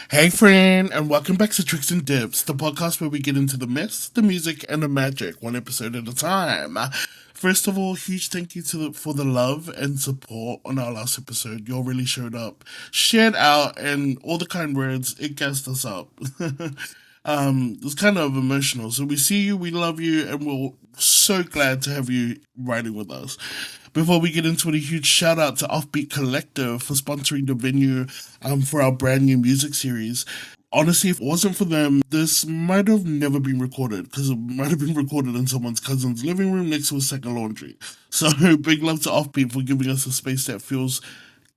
Hey friend, and welcome back to Tricks and Dips, the podcast where we get into the myths, the music, and the magic, one episode at a time. First of all, huge thank you for the love and support on our last episode. You all really showed up, shared out, and all the kind words. It gassed us up. It's kind of emotional. So we see you, we love you, and we're so glad to have you riding with us. Before we get into it, a huge shout out to Offbeat Collective for sponsoring the venue for our brand new music series. Honestly, if it wasn't for them, this might have never been recorded, because it might have been recorded in someone's cousin's living room next to a second laundry. So big love to Offbeat for giving us a space that feels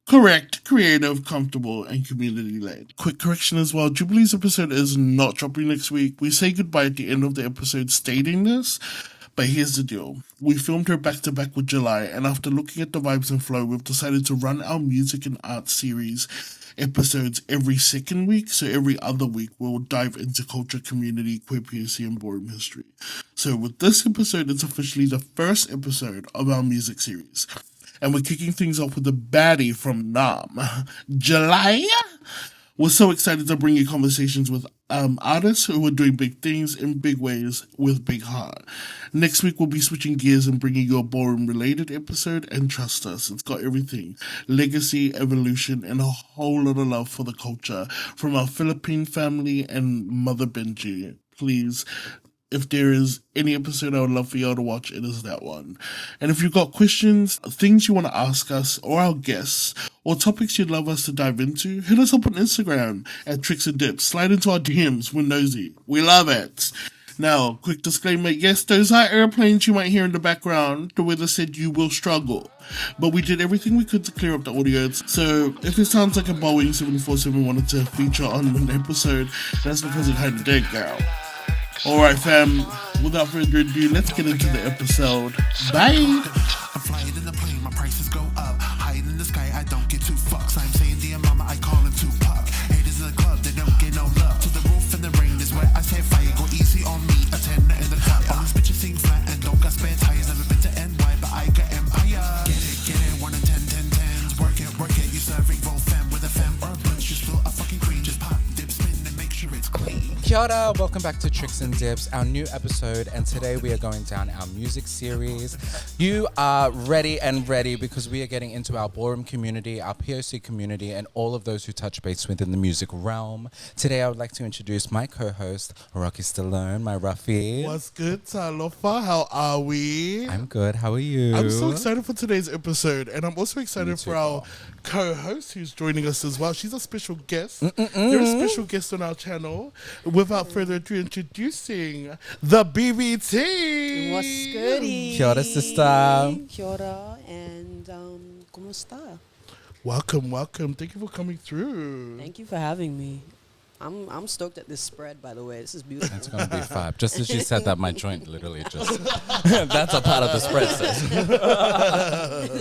correct, creative, comfortable, and community-led. Quick correction as well, Jubilee's episode is not dropping next week. We say goodbye at the end of the episode stating this, but here's the deal. We filmed her back-to-back with JULAI, and after looking at the vibes and flow, we've decided to run our music and art series episodes every second week, so every other week we'll dive into culture, community, queer POC, and ballroom history. So with this episode, it's officially the first episode of our music series. And we're kicking things off with the Baddie from Naarm. JULAI? We're so excited to bring you conversations with artists who are doing big things in big ways with big heart. Next week, we'll be switching gears and bringing you a ballroom-related episode, and trust us, it's got everything. Legacy, evolution, and a whole lot of love for the culture from our Philippine family and Mother Benji. Please, if there is any episode I would love for y'all to watch, it is that one. And if you've got questions, things you want to ask us or our guests, or topics you'd love us to dive into, hit us up on Instagram at Tricks and Dips. Slide into our DMs. We're nosy. We love it. Now, quick disclaimer. Yes, those are airplanes you might hear in the background. The weather said you will struggle. But we did everything we could to clear up the audio. So if it sounds like a Boeing 747 wanted to feature on an episode, that's because it kind of did, girl. Alright fam, without further ado, let's get into the episode. Bye! I'm flying in the plane, my prices go up. Hiding in the sky, I don't get two fucks. I'm saying dear mama, I call him Tupac. Haters in the club, they don't get no love. To the roof and the rain is where I say fire. Go easy on me, a 10 in the cup. All these bitches sing flat and don't got spare tires. Never been to NY, but I got empire. Get it, 1 in 10, 10, 10s. Work it, you serving both fam with a fam or a bunch. You're still a fucking queen, just pop, dip, spin and make sure it's clean. Kia ora, welcome back to Tricks and Dips, our new episode, and today we are going down our music series. You are ready because we are getting into our ballroom community, our POC community, and all of those who touch base within the music realm. Today I would like to introduce my co-host, Rocky Stallone, my roughie. What's good, Talofa? How are we? I'm good, how are you? I'm so excited for today's episode, and I'm also excited for our co-host who's joining us as well. She's a special guest. You're a special guest on our channel. Without further ado, introducing the BBT. What's goody? Kia ora, sister. Kia ora, and como está? Welcome. Thank you for coming through. Thank you for having me. I'm stoked at this spread, by the way. This is beautiful. It's going to be fab. Just as you said that, my joint literally just... That's a part of the spread,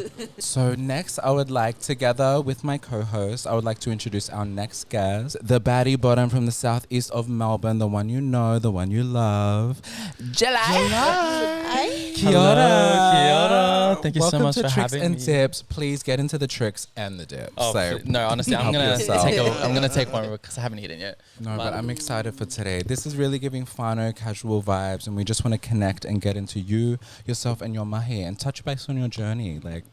sis. So next, I would like, together with my co-host, I would like to introduce our next guest, the baddie bottom from the southeast of Melbourne, the one you know, the one you love, JULAI. Kia ora. Thank you so much for having and me. Tips. Please get into the tricks and the dips. Oh, So, no, honestly, I'm gonna take one because I haven't eaten yet. no, but I'm excited for today. This is really giving whānau, casual vibes, and we just want to connect and get into you, yourself, and your mahi, and touch base on your journey. Like,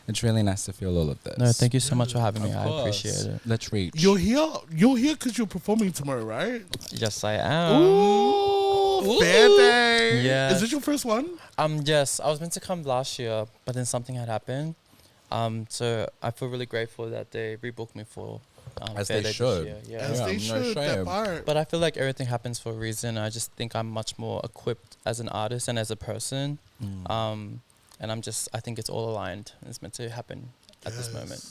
it's really nice to feel all of this. No, thank you so much for having me. Of I course. appreciate it. Let's reach. You're here because you're performing tomorrow, right? Yes, I am. Ooh, fair day. Yeah. Is this your first one? Yes, I was meant to come last year, but then something had happened. So I feel really grateful that they rebooked me for As Fair they Day should. this year. As Yeah. they no should, that shame. part. But I feel like everything happens for a reason. I just think I'm much more equipped as an artist and as a person. And I think it's all aligned. It's meant to happen at this moment.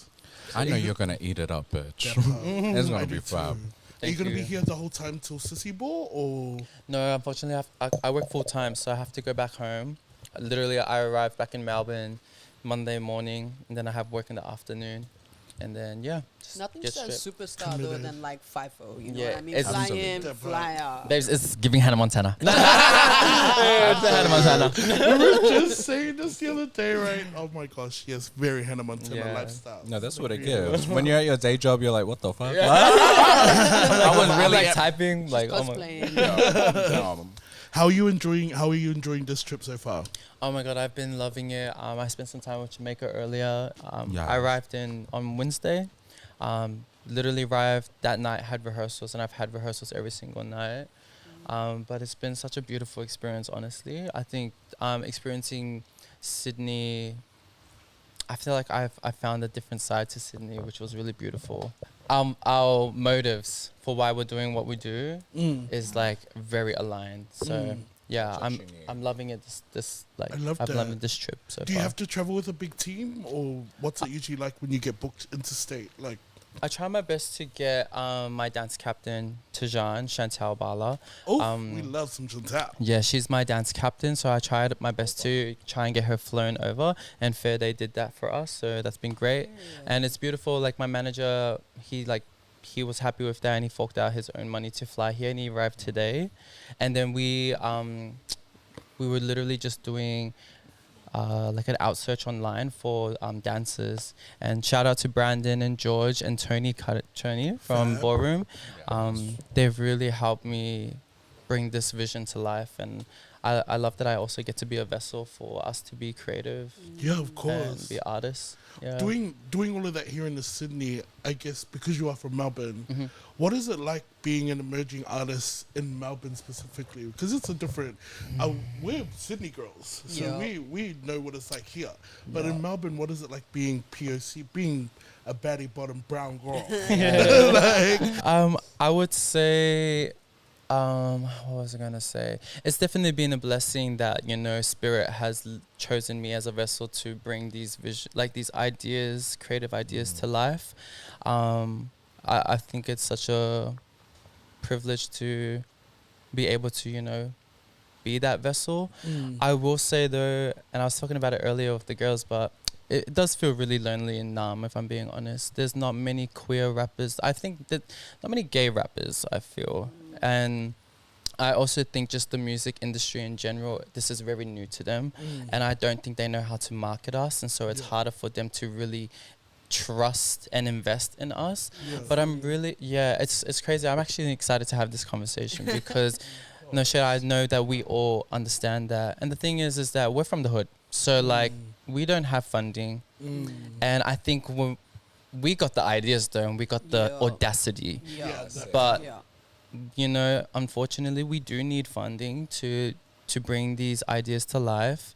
I know you're going to eat it up, bitch. That part. It's I going to do be fab. too. Are you Thank going to you. be here the whole time till Sissy Ball, or? No, unfortunately, I work full time, so I have to go back home. Literally, I arrive back in Melbourne Monday morning, and then I have work in the afternoon. And then, yeah. just Nothing get says straight. superstar though Committed. than like FIFO. You know Yeah, what I mean? it's Fly absolutely. in, fly out. It's giving Hannah Montana. It's Hannah Montana. We were just saying this the other day, right? Oh my gosh, yes, very Hannah Montana Yeah. lifestyle. No, that's what it Very- gives. When you're at your day job, you're like, what the fuck? Yeah. I'm really like am. typing like oh my, Cosplaying. How are you enjoying this trip so far? oh my god, I've been loving it. I spent some time with Jamaica earlier. Yes. I arrived on Wednesday. Literally arrived that night, had rehearsals, and I've had rehearsals every single night. But it's been such a beautiful experience, honestly. I think experiencing Sydney, I feel like I found a different side to Sydney, which was really beautiful. Our motives for why we're doing what we do is like very aligned. So yeah, I'm loving it. This like I love I've that. loved this trip so Do you far. have to travel with a big team, or what's it usually like when you get booked interstate? Like, I try my best to get my dance captain, Chantal Bala. we love some Chantal. Yeah, she's my dance captain, so I tried my best to try and get her flown over, and Fair Day did that for us, so that's been great. And it's beautiful. Like my manager, he was happy with that, and he forked out his own money to fly here, and he arrived today. And then we were literally just doing like an outsearch online for dancers. And shout out to Brandon and George and Tony from Ballroom. They've really helped me bring this vision to life, and I love that I also get to be a vessel for us to be creative. Yeah, of course. And be artists. Yeah. Doing all of that here in the Sydney, I guess because you are from Melbourne, Mm-hmm. what is it like being an emerging artist in Melbourne specifically? Because it's a different. We're Sydney girls, so Yeah. we know what it's like here. But in Melbourne, what is it like being POC, being a baddie bottom brown girl? Like, I would say, what was I gonna say? It's definitely been a blessing that Spirit has chosen me as a vessel to bring these these ideas, creative ideas to life. I think it's such a privilege to be able to be that vessel. I will say though, and I was talking about it earlier with the girls, but it does feel really lonely in Naarm, if I'm being honest. There's not many queer rappers. I think that not many gay rappers, I feel. And I also think just the music industry in general, this is very new to them. And I don't think they know how to market us. And so it's harder for them to really trust and invest in us. But I'm really, it's crazy. I'm actually excited to have this conversation because no shit, I know that we all understand that. And the thing is that we're from the hood. So like, we don't have funding. And I think we got the ideas though, and we got the audacity. But unfortunately, we do need funding to bring these ideas to life.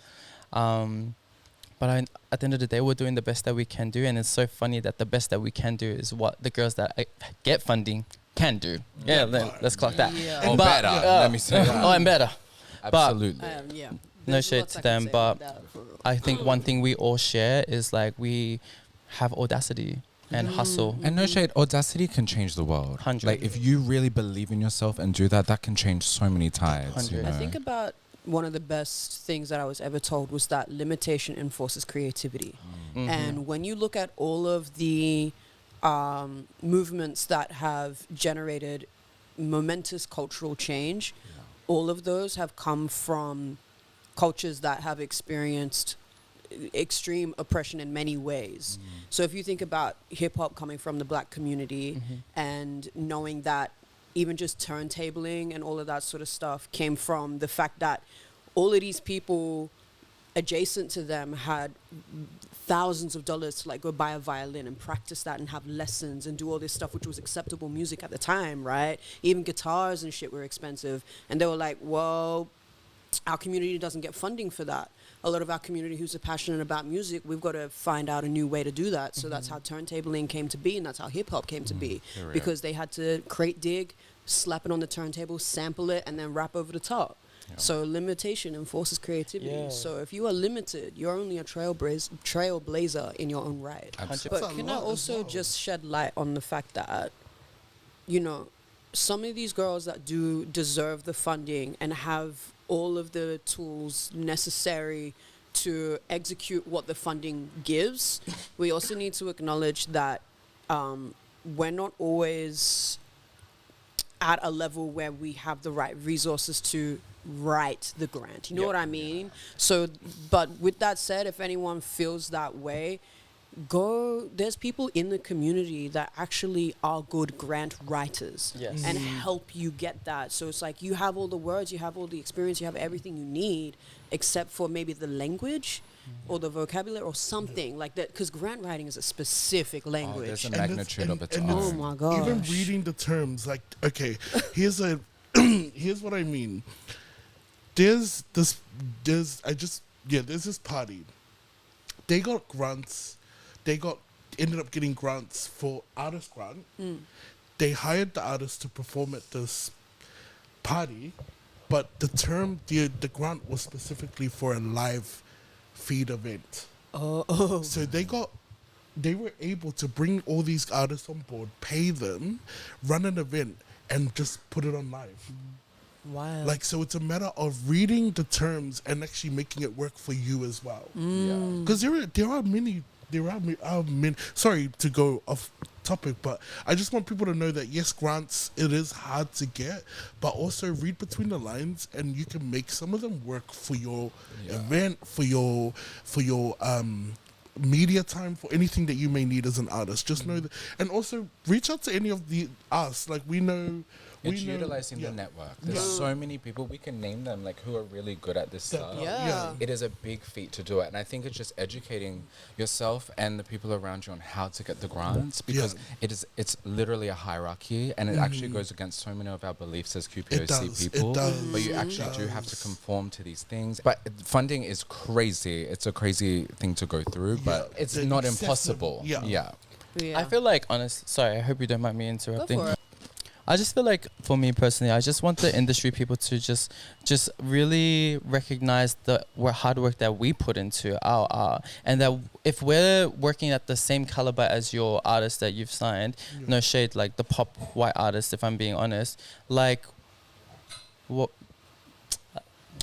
But at the end of the day, we're doing the best that we can do, and it's so funny that the best that we can do is what the girls that get funding can do. Yeah, let's clock that. Or better, let me say that. Oh, and better. Absolutely. Yeah. No There's shade lots to I can them, say but about that, for real. I think one thing we all share is like we have audacity and hustle. And no shade, audacity can change the world. 100. Like if you really believe in yourself and do that, that can change so many tides. You 100. know? I think about one of the best things that I was ever told was that limitation enforces creativity. And when you look at all of the movements that have generated momentous cultural change, all of those have come from cultures that have experienced extreme oppression in many ways. So if you think about hip hop coming from the black community and knowing that even just turntabling and all of that sort of stuff came from the fact that all of these people adjacent to them had thousands of dollars to like go buy a violin and practice that and have lessons and do all this stuff, which was acceptable music at the time, right? Even guitars and shit were expensive. And they were like, well, our community doesn't get funding for that. A lot of our community who's passionate about music, we've got to find out a new way to do that. So that's how turntabling came to be, and that's how hip hop came to be, because they had to crate dig, slap it on the turntable, sample it, and then rap over the top. So limitation enforces creativity. So if you are limited, you're only a trailblazer in your own right. Absolutely. But can I also just shed light on the fact that, some of these girls that do deserve the funding and have all of the tools necessary to execute what the funding gives, we also need to acknowledge that we're not always at a level where we have the right resources to write the grant. You know what I mean? So, but with that said, if anyone feels that way, there's people in the community that actually are good grant writers Yes. and help you get that. So it's like you have all the words, you have all the experience, you have everything you need except for maybe the language or the vocabulary or something like that, because grant writing is a specific Oh, language. there's a And it's- magnitude of its and own. it's- Oh my gosh. Even reading the terms, like, okay, here's here's what I mean. There's this party. They got grants. Ended up getting grants for artist grant. They hired the artists to perform at this party, but the grant was specifically for a live feed event. Oh. So they were able to bring all these artists on board, pay them, run an event, and just put it on live. Wow. Like, so it's a matter of reading the terms and actually making it work for you as well. Because there are many. Sorry to go off topic, but I just want people to know that yes, grants, it is hard to get, but also read between the lines, and you can make some of them work for your event, for your media time, for anything that you may need as an artist. Just know that, and also reach out to any of the us. Like, we know. It's utilizing the network. There's so many people, we can name them, like, who are really good at this stuff. Yeah. It is a big feat to do it, and I think it's just educating yourself and the people around you on how to get the grants, because it's literally a hierarchy, and it actually goes against so many of our beliefs as QPOC people. It does. But you actually do have to conform to these things. But funding is crazy. It's a crazy thing to go through, but it's the not excessive- impossible. yeah. I feel like, sorry, I hope you don't mind me interrupting. Go for it. I just feel like, for me personally, I just want the industry people to just really recognize the hard work that we put into our art, and that if we're working at the same caliber as your artist that you've signed, no shade, like the pop white artist, if I'm being honest, like what.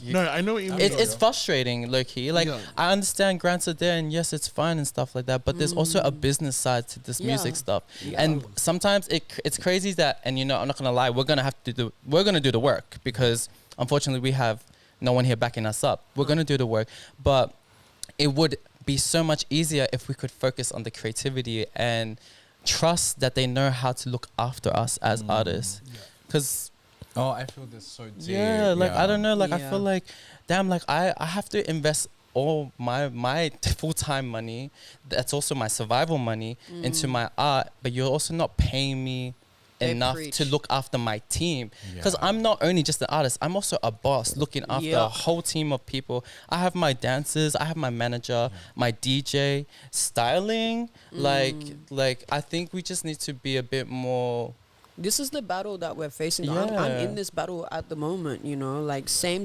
No, I know what you mean. It's frustrating, low key. Like, I understand grants are there, and yes, it's fine and stuff like that. But there's also a business side to this music stuff, and sometimes it's crazy that. And I'm not gonna lie, we're gonna do the work, because unfortunately we have no one here backing us up. We're gonna do the work, but it would be so much easier if we could focus on the creativity and trust that they know how to look after us as artists, because. Oh, I feel this so deep. Yeah, like, I don't know, like, I Yeah. feel like, damn, like, I have to invest all my full-time money, that's also my survival money, into my art, but you're also not paying me They enough preach. to look after my team. Because I'm not only just an artist, I'm also a boss looking after a whole team of people. I have my dancers, I have my manager, my DJ, styling. Like, I think we just need to be a bit more... This is the battle that we're facing. I'm in this battle at the moment, like same.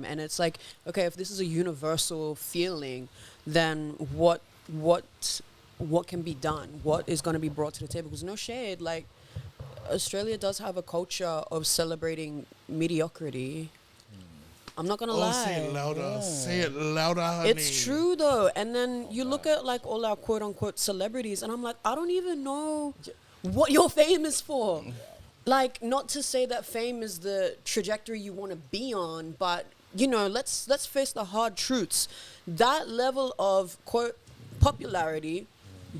And it's like, okay, if this is a universal feeling, then what can be done? What is going to be brought to the table? Because no shade, like, Australia does have a culture of celebrating mediocrity. I'm not going to lie. Say it louder. Say it louder, honey. It's true though. And then you look at like all our quote unquote celebrities, and I'm like, I don't even know what you're famous for. Like, not to say that fame is the trajectory you want to be on, but let's face the hard truths. That level of quote popularity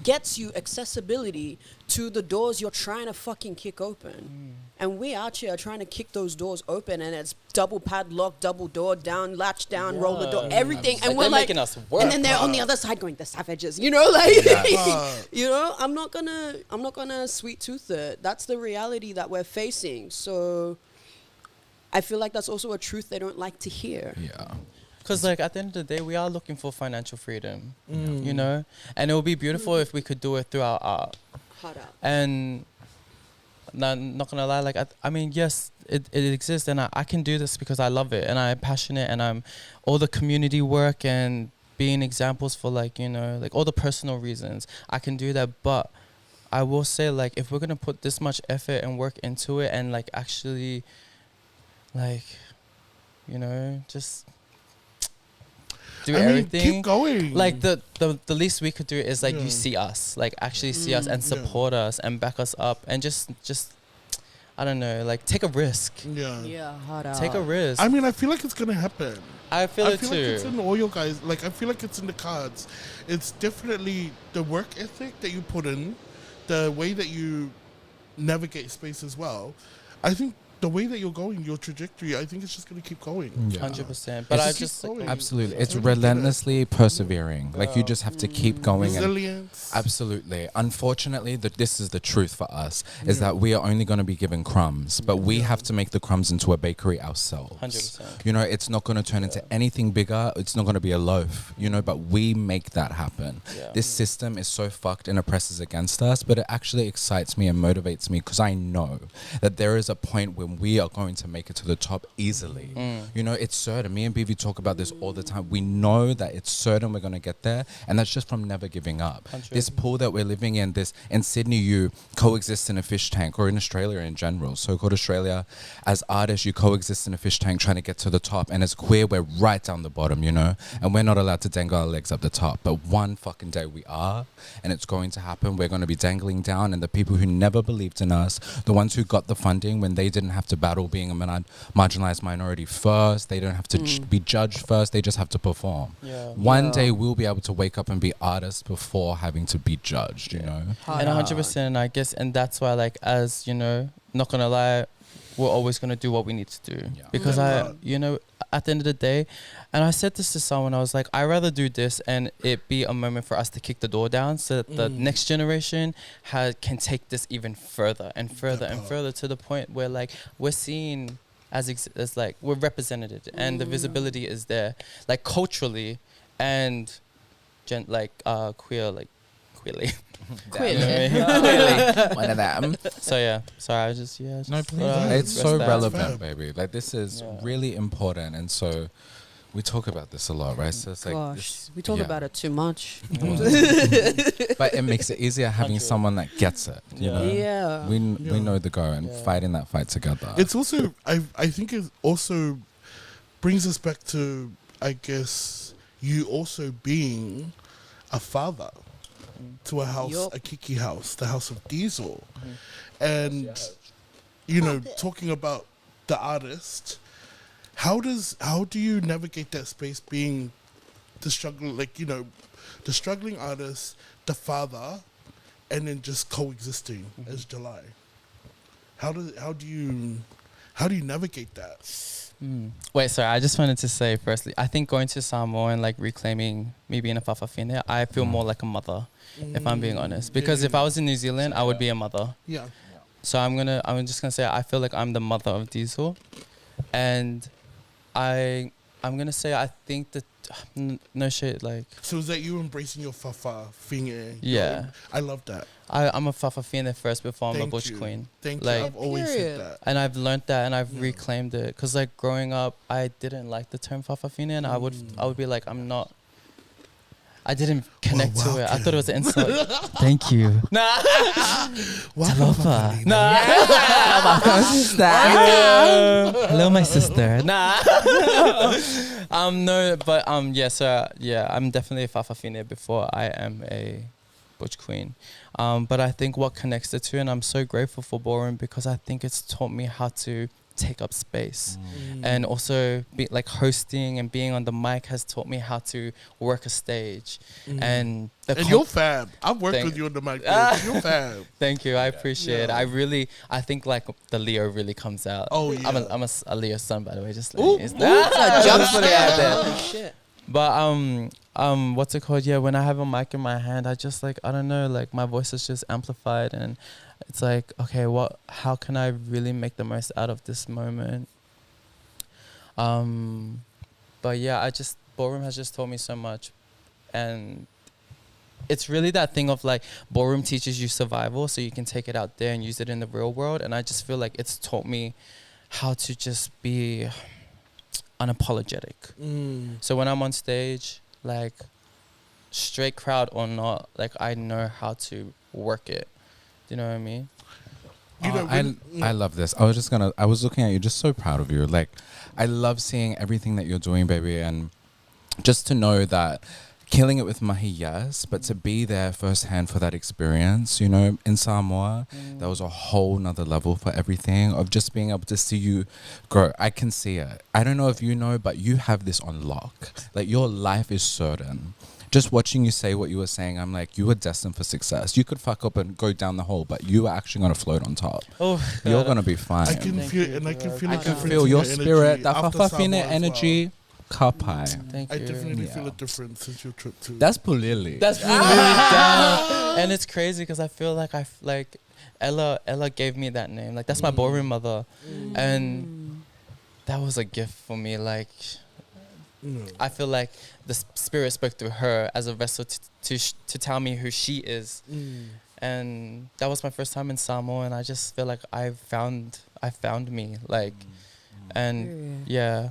gets you accessibility to the doors you're trying to fucking kick open. And we out here are trying to kick those doors open, and it's double padlock, double door down, latch down, roll the door, everything. And Like, we're they're like, making us work. and then they're on the other side going, the savages, I'm not gonna sweet tooth it. That's the reality that we're facing. So I feel like that's also a truth they don't like to hear. Yeah. Because, like, at the end of the day, we are looking for financial freedom, And it would be beautiful if we could do it through our art. Hard out. And not gonna lie, like, I mean, yes, it exists, and I can do this because I love it, and I'm passionate, and I'm all the community work and being examples for, like, like all the personal reasons. I can do that, but I will say, like, if we're gonna put this much effort and work into it, and, like, actually, like, just do everything. Keep going. Like, the least we could do is, like, you see us, like, actually see us and support us and back us up, and just I don't know, like take a risk. Yeah, hard out. Take a risk. I mean, I feel like it's gonna happen. I feel it like too. it's in all your guys. Like, I feel like it's in the cards. It's definitely the work ethic that you put in, the way that you navigate space as well. I think the way that you're going, your trajectory, I think it's just going to keep going. 100%. But I just going. Absolutely. It's relentlessly persevering. Like, you just have to keep going. Resilience. Absolutely. Unfortunately, this is the truth for us, is that we are only going to be given crumbs, but we have to make the crumbs into a bakery ourselves. 100%. You know, it's not going to turn into anything bigger. It's not going to be a loaf, you know, but we make that happen. Yeah. This system is so fucked and oppresses against us, but it actually excites me and motivates me because I know that there is a point when we are going to make it to the top easily. You know, it's certain. Me and BV talk about this all the time. We know that it's certain we're going to get there, and that's just from never giving up. 100%. This pool that we're living in, in Sydney, you coexist in a fish tank, or in Australia in general. So-called Australia, as artists, you coexist in a fish tank trying to get to the top, and as queer, we're right down the bottom, you know, and we're not allowed to dangle our legs up the top. But one fucking day we are, and it's going to happen. We're going to be dangling down, and the people who never believed in us, the ones who got the funding when they didn't have to battle being a marginalized minority first, they don't have to be judged first, they just have to perform. One day we'll be able to wake up and be artists before having to be judged, you know. And 100%, I guess, and that's why, like, as you know, not gonna lie, we're always gonna do what we need to do, because you know, at the end of the day, and I said this to someone, I was like, I'd rather do this and it be a moment for us to kick the door down, so that the next generation can take this even further and further and further, to the point where, like, we're seen as like we're represented and the visibility is there, like queerly, queerly. One of them. So yeah, sorry, I was just No, please. It's so relevant, baby. Like, this is really important, and so we talk about this a lot, right? So it's like, we talk about it too much. But it makes it easier having someone that gets it. You know, we know the go and fighting that fight together. It's also, I think it also brings us back to, I guess, you also being a father to a house, a Kiki house, the house of Diesel. And, you know, talking about the artist, how do you navigate that space, being the struggle, like, you know, the struggling artist, the father, and then just coexisting as JULAI? How do you navigate that? Wait, sorry, I just wanted to say firstly, I think going to Samoa and like reclaiming me being a Fafafine, I feel more like a mother, if I'm being honest. Because if I was in New Zealand, I would be a mother. Yeah. So I'm just gonna say I feel like I'm the mother of Diesel, and I'm gonna say I think that no shit, like. So is that you embracing your Fafa thing? Yeah. I love that. I'm a Fafafine first before I'm a Thank Butch you. Queen. Thank Like, you. I've always said that. And I've learned that, and I've reclaimed it. Cause like growing up, I didn't like the term Fafafine, and I would be like, I didn't connect to it. I thought it was an insult. Thank you. Nah. Talofa. Nah. Hello, my sister. Nah. No, but yeah. So yeah, I'm definitely a Fafafine before I am a Butch Queen. But I think what connects the two, and I'm so grateful for Ballroom because I think it's taught me how to take up space, and also be like hosting and being on the mic has taught me how to work a stage. And you're fab. I've worked with you on the mic. You're fab. Thank you. I appreciate it. I think like the Leo really comes out. Oh yeah. I'm a Leo son, by the way. Just like Just put it out there. Shit. But what's it called? Yeah, when I have a mic in my hand, I just like, I don't know, like my voice is just amplified, and it's like, okay, how can I really make the most out of this moment? But yeah, Ballroom has just taught me so much, and it's really that thing of like, Ballroom teaches you survival, so you can take it out there and use it in the real world. And I just feel like it's taught me how to just be unapologetic. So when I'm on stage, like straight crowd or not, like I know how to work it. Do you know what I mean? You know, I love this. I was looking at you, just so proud of you. Like, I love seeing everything that you're doing, baby, and just to know that, killing it with mahi, yes, but to be there firsthand for that experience, you know, in Samoa, that was a whole nother level for everything of just being able to see you grow. I can see it. I don't know if you know, but you have this on lock. Like, your life is certain. Just watching you say what you were saying, I'm like, you were destined for success. You could fuck up and go down the hole, but you are actually going to float on top. Oh, You're going to be fine. I can feel, and I can feel. I the can difference feel in your spirit, that after fafafine Samoa as energy. Kapai. Thank I you. definitely Yeah. feel a difference since your trip too. That's Pulili. That's really down. And it's crazy because I feel like Ella gave me that name. Like, that's my ballroom mother. And that was a gift for me. Like, I feel like the spirit spoke through her as a vessel to tell me who she is. And that was my first time in Samoa, and I just feel like I found me. Like, and yeah.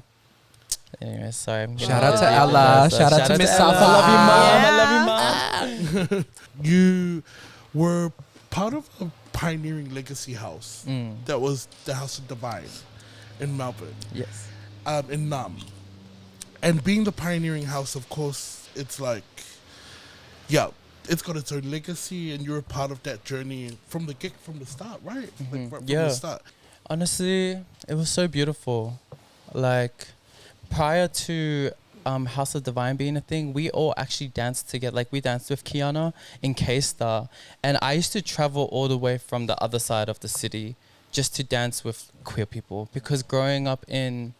Anyway, sorry. I'm Shout out to Ella. Shout out to Miss Safa. I love you, Mom. I love you, Mom. You were part of a pioneering legacy house that was the House of Divine in Melbourne, Yes. in Naarm. And being the pioneering house, of course, it's like, yeah, it's got its own legacy, and you're a part of that journey from the start, right? Like, right from Yeah. the start. Honestly, it was so beautiful. Like, prior to House of Divine being a thing, we all actually danced together. Like, we danced with Kiana in K-Star. And I used to travel all the way from the other side of the city just to dance with queer people. Because growing up in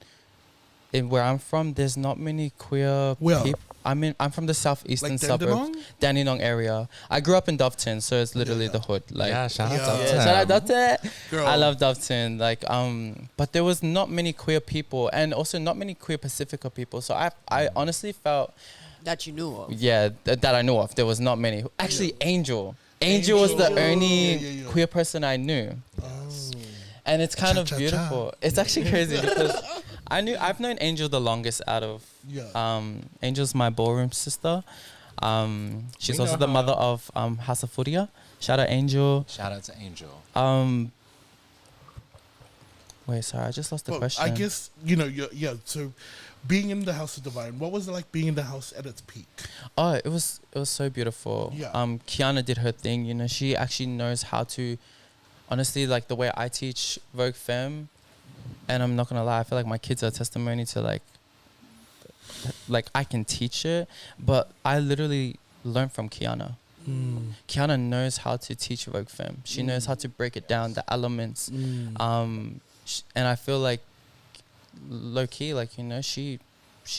where I'm from, there's not many queer people. I'm from the southeastern Like suburbs, Dandenong area. I grew up in Doveton, so it's literally the hood. Like, Yeah, shout out Yeah. to yeah, shout out Doveton. Girl. I love Doveton. Like, but there was not many queer people, and also not many queer Pacifica people. So I honestly felt, That you knew of. yeah, that I know of. There was not many. Actually, Angel was the only Yeah. queer person I knew. Oh. And it's kind of Cha-cha-cha. beautiful. It's actually crazy because I've known Angel the longest out of Angel's my ballroom sister. She's We also know the her. mother of Hasa Furia. Shout out Angel. Shout out to Angel. Wait, sorry, I just lost the Well, question. I guess, you know, so being in the House of Divine, what was it like being in the house at its peak? Oh, it was so beautiful. Yeah. Kiana did her thing. You know, she actually knows how to. Honestly, like the way I teach Vogue Femme, and I'm not gonna lie, I feel like my kids are testimony to like I can teach it, but I literally learned from Kiana. Kiana knows how to teach Vogue Femme. She knows how to break it down, the elements. And I feel like low key, like, you know, she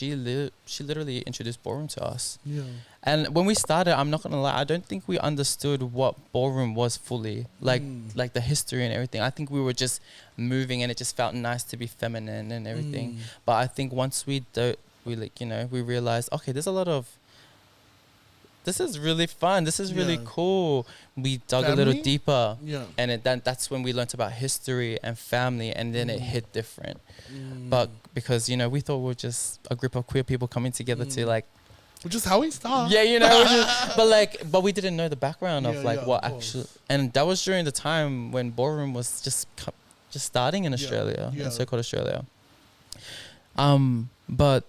literally introduced ballroom to us. Yeah. And when we started, I'm not gonna lie, I don't think we understood what ballroom was fully, like the history and everything. I think we were just moving, and it just felt nice to be feminine and everything. But I think once we realized, okay, there's a lot of. This is really fun. This is really cool. We dug a little Family? deeper, Yeah. and that's when we learned about history and family, and then it hit different. But because, you know, we thought we were just a group of queer people coming together to like. Which is how we start. Yeah, you know, but we didn't know the background of like what of actually, and that was during the time when ballroom was just starting in Australia, in so-called Australia. But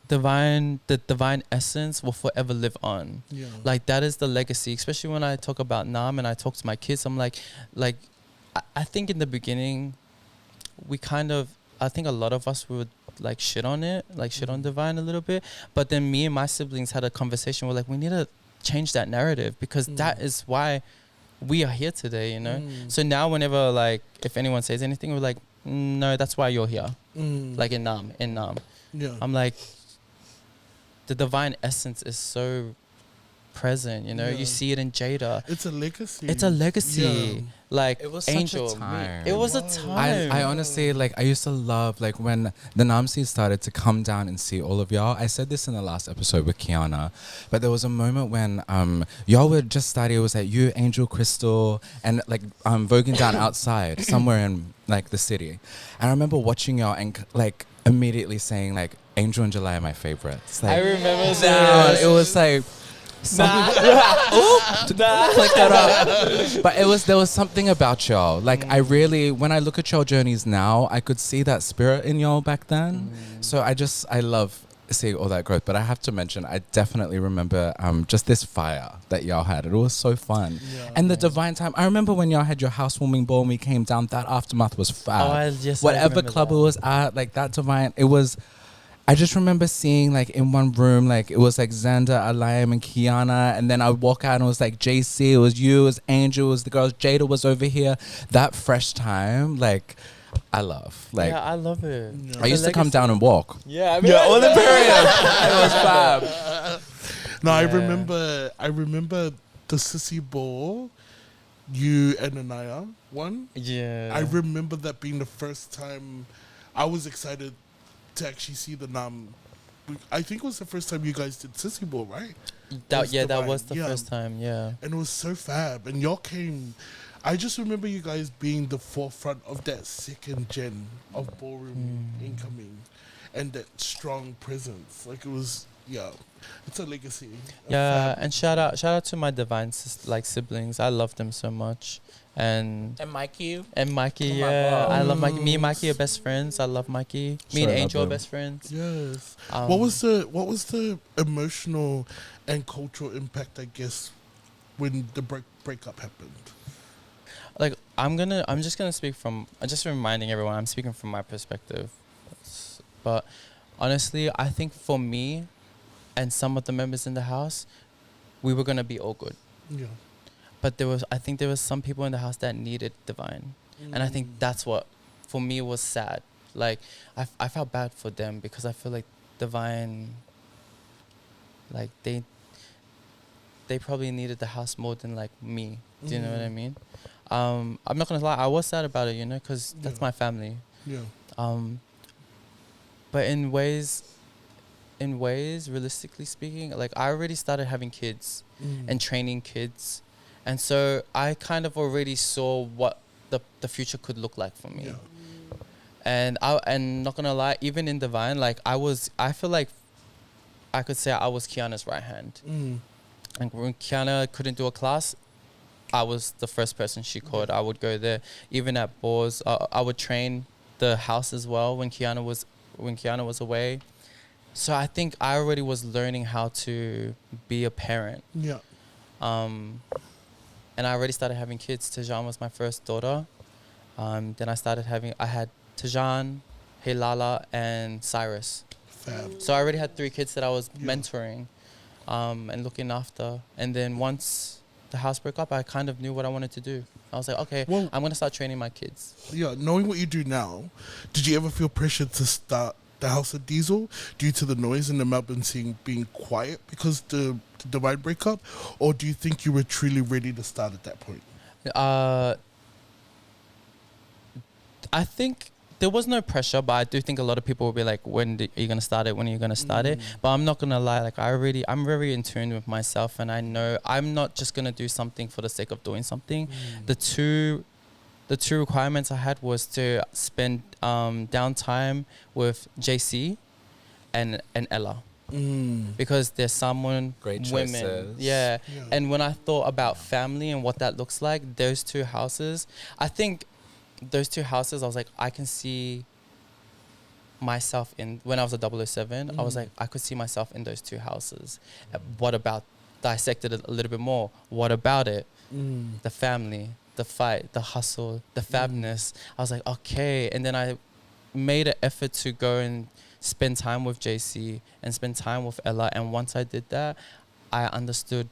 the divine essence will forever live on. Yeah. Like, that is the legacy. Especially when I talk about Naarm and I talk to my kids, I'm like, I think in the beginning, I think a lot of us would like shit on it, like shit on divine a little bit. But then me and my siblings had a conversation. We're like, we need to change that narrative, because that is why we are here today, you know? So now whenever, like, if anyone says anything, we're like, no, that's why you're here. Like in Naarm. Yeah. I'm like, the divine essence is so present, you know? You see it in Jada. It's a legacy. It's a legacy. Yeah. Like, It was Angel. such a time. It was a time. I honestly, like, I used to love, like, when the Namsi started to come down and see all of y'all. I said this in the last episode with Kiana, but there was a moment when y'all were just starting. It was like you, Angel, Crystal, and like voguing down outside somewhere in like the city. And I remember watching y'all and like immediately saying like Angel and JULAI are my favorites. Like, I remember down, that. it was like. Click that up. But there was something about y'all. Like, I really, when I look at y'all journeys now, I could see that spirit in y'all back then. So I love seeing all that growth. But I have to mention, I definitely remember just this fire that y'all had. It was so fun. Yeah. And the divine time. I remember when y'all had your housewarming ball and we came down, that aftermath was fab. I Whatever remember club that. it was at, like that divine, it was... I just remember seeing like in one room, like it was like Xander, Alayam, and Kiana, and then I would walk out and it was like JC, it was you, it was Angel, it was the girls, Jada was over here. That fresh time, like I love. Like yeah, I love it. Yeah. I used to come down and walk. Yeah, I mean, all the period. It was fab. No, Yeah. I remember the sissy ball you and Anaya won. Yeah. I remember that being the first time I was excited to actually see the I think it was the first time you guys did sissy ball, right? that divine. was the Yeah. first time. Yeah. And it was so fab. And y'all came. I just remember you guys being the forefront of that second gen of ballroom incoming, and that strong presence. Like it was, yeah, it's a legacy. A Yeah, fab. and shout out to my divine siblings. I love them so much. And Mikey. Mikey, Oh my yeah, God. I love Mikey. Me and Mikey are best friends. I love Mikey. Me and Sure, Angel are love them. best friends. Yes. Um, What was the emotional and cultural impact? I guess when the breakup happened. Like I'm just gonna speak from. I'm just reminding everyone. I'm speaking from my perspective. But honestly, I think for me, and some of the members in the house, we were gonna be all good. Yeah. But I think there was some people in the house that needed divine. And I think that's what, for me, was sad. Like, I felt bad for them because I feel like divine, like, they probably needed the house more than, like, me. Do you know what I mean? I'm not going to lie, I was sad about it, because that's Yeah. my family. Yeah. But in ways, realistically speaking, like, I already started having kids and training kids. And so I kind of already saw what the future could look like for me. Yeah. And not gonna lie, even in divine, like I feel like I could say I was Kiana's right hand. And when Kiana couldn't do a class, I was the first person she called. I would go there. Even at balls, I would train the house as well when Kiana was away. So I think I already was learning how to be a parent. Yeah. And I already started having kids. Tajan was my first daughter. Then I had Tajan, Helala, and Cyrus. Fab. So I already had 3 kids that I was mentoring and looking after. And then once the house broke up, I kind of knew what I wanted to do. I was like, okay, Well- I'm going to start training my kids. Yeah. Knowing what you do now, did you ever feel pressured to start the House of Diesel due to the noise in the Melbourne scene being quiet because the divine breakup, or do you think you were truly ready to start at that point? I think there was no pressure, but I do think a lot of people will be like, when are you going to start it? When are you going to start it? But I'm not going to lie. Like I'm very in tune with myself, and I know I'm not just going to do something for the sake of doing something. The two requirements I had was to spend downtime with JC and Ella. Because there's someone, Great women. choices. Yeah. Yeah. And when I thought about family and what that looks like, those 2 houses, I think those 2 houses, I was like, I can see myself in, when I was a 007, I was like, I could see myself in those 2 houses. What about, dissected it a little bit more, what about it? The family, the fight, the hustle, the fabness. I was like, okay. And then I made an effort to go and spend time with JC and spend time with Ella. And once I did that, I understood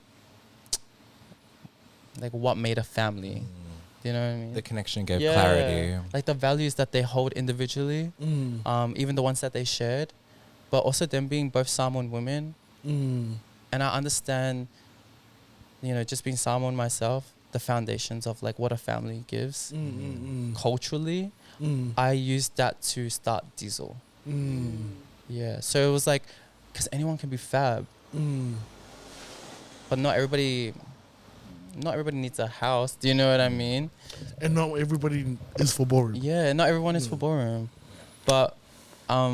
like what made a family. Do you know what I mean? The connection gave clarity. Like the values that they hold individually, even the ones that they shared, but also them being both Samoan women. And I understand, just being Samoan myself, the foundations of like what a family gives culturally. I used that to start Diesel. Yeah, so it was like, because anyone can be fab, but not everybody needs a house. Do you know what I mean? And not everybody is for boring. Yeah, not everyone is for ballroom, but I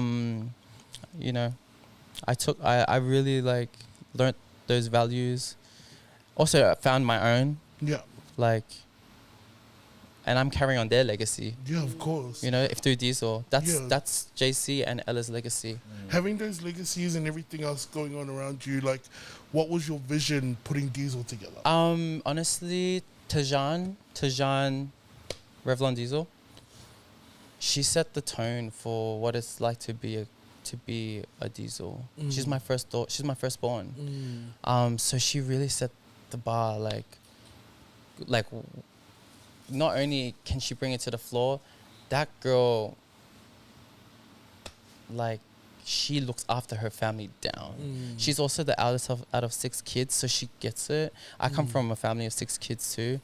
really like learned those values. Also, I found my own. Yeah. Like, and I'm carrying on their legacy. Yeah, of course. You know, if through Diesel, Yeah. that's JC and Ella's legacy. Having those legacies and everything else going on around you, like, what was your vision putting Diesel together? Honestly, Tajan, Revlon Diesel, she set the tone for what it's like to be a Diesel. She's my first daughter. She's my firstborn. So she really set the bar. Like, not only can she bring it to the floor, that girl, like, she looks after her family down. She's also the eldest out of 6 kids, so she gets it. I come from a family of 6 kids too.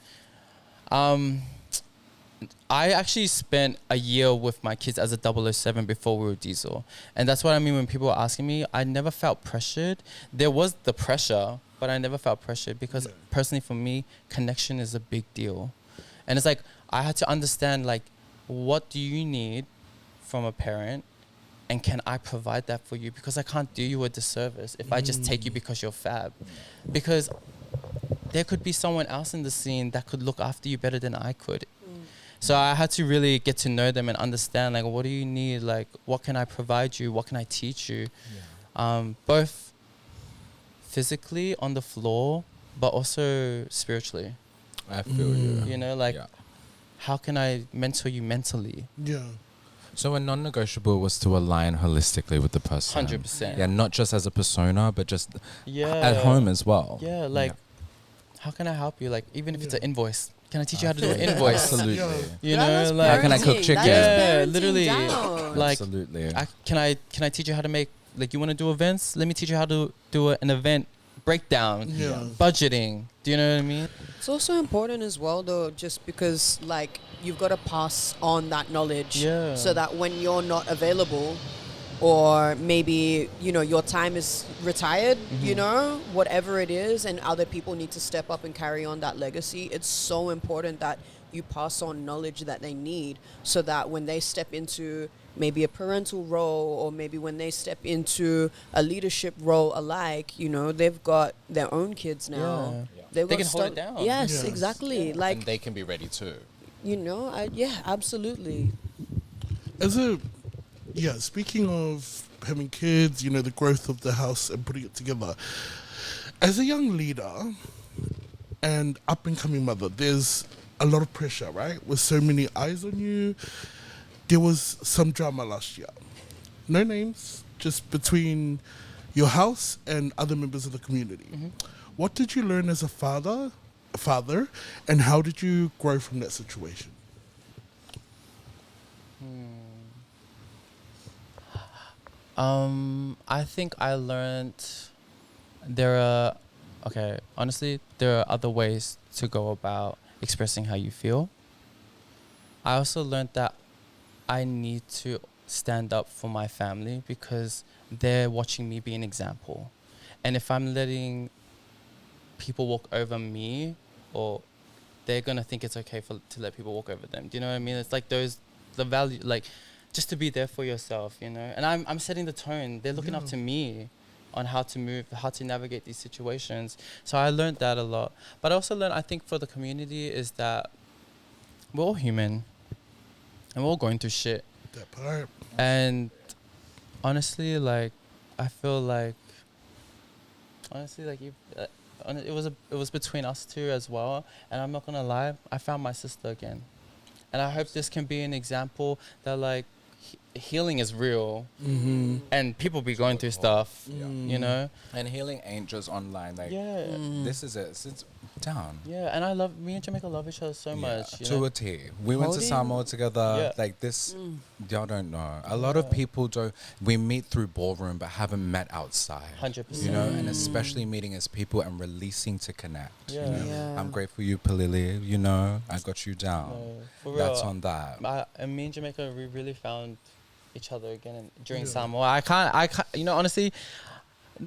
I actually spent a year with my kids as a 007 before we were Diesel. And that's what I mean when people are asking me. I never felt pressured. There was the pressure, but I never felt pressured because personally for me, connection is a big deal. And it's like, I had to understand, like, what do you need from a parent? And can I provide that for you? Because I can't do you a disservice if I just take you because you're fab. Because there could be someone else in the scene that could look after you better than I could. So I had to really get to know them and understand, like, what do you need? Like, what can I provide you? What can I teach you? Both physically on the floor, but also spiritually. I feel you. You know, like, how can I mentor you mentally? Yeah. So a non-negotiable was to align holistically with the person. 100%. Yeah, not just as a persona, but just Yeah. at home as well. Yeah, like, how can I help you? Like, even if it's an invoice, can I teach you how to do an invoice? Absolutely. Yeah. You That's know, like, How can I cook parenting. chicken? That is Yeah, parenting literally. down. Like, Absolutely. can I teach you how to make, like, you want to do events? Let me teach you how to do an event breakdown, Yeah. budgeting. Do you know what I mean? It's also important as well, though, just because, like, you've got to pass on that knowledge Yeah. so that when you're not available, or maybe, you know, your time is retired, you know, whatever it is, and other people need to step up and carry on that legacy, it's so important that you pass on knowledge that they need so that when they step into maybe a parental role, or maybe when they step into a leadership role alike, you know, they've got their own kids now. Yeah. They've They got can hold it down. Yes, Yes. exactly. Like, and they can be ready too. you know, yeah, absolutely. Speaking of having kids, you know, the growth of the house and putting it together. As a young leader and up-and-coming mother, there's a lot of pressure, right? With so many eyes on you. There was some drama last year. No names, just between your house and other members of the community. What did you learn as a father, and how did you grow from that situation? I think I learned honestly, there are other ways to go about expressing how you feel. I also learned that I need to stand up for my family because they're watching me be an example. And if I'm letting people walk over me, or they're going to think it's okay to let people walk over them. Do you know what I mean? It's like the value, like, just to be there for yourself, you know? And I'm setting the tone. They're looking up to me on how to move, how to navigate these situations. So I learned that a lot. But I also learned, I think, for the community is that we're all human and we're all going through shit. That part. And honestly, like, I feel like, it was between us two as well. And I'm not gonna lie, I found my sister again. And I hope this can be an example that, like, healing is real, and people be going through stuff, you know. And healing ain't just online. Like, this is it. It's down. Yeah, and me and Jamaica love each other so much. You To know? a T. We went to Samoa together. Yeah. Like this, y'all don't know. A lot of people we meet through ballroom, but haven't met outside. 100%. You know, and especially meeting as people and releasing to connect. Yeah. You know? Yeah. I'm grateful you, Palili. You know, I got you down. For real. That's on that. And me and Jamaica, we really found each other again during Samoa. I can't, you know, honestly,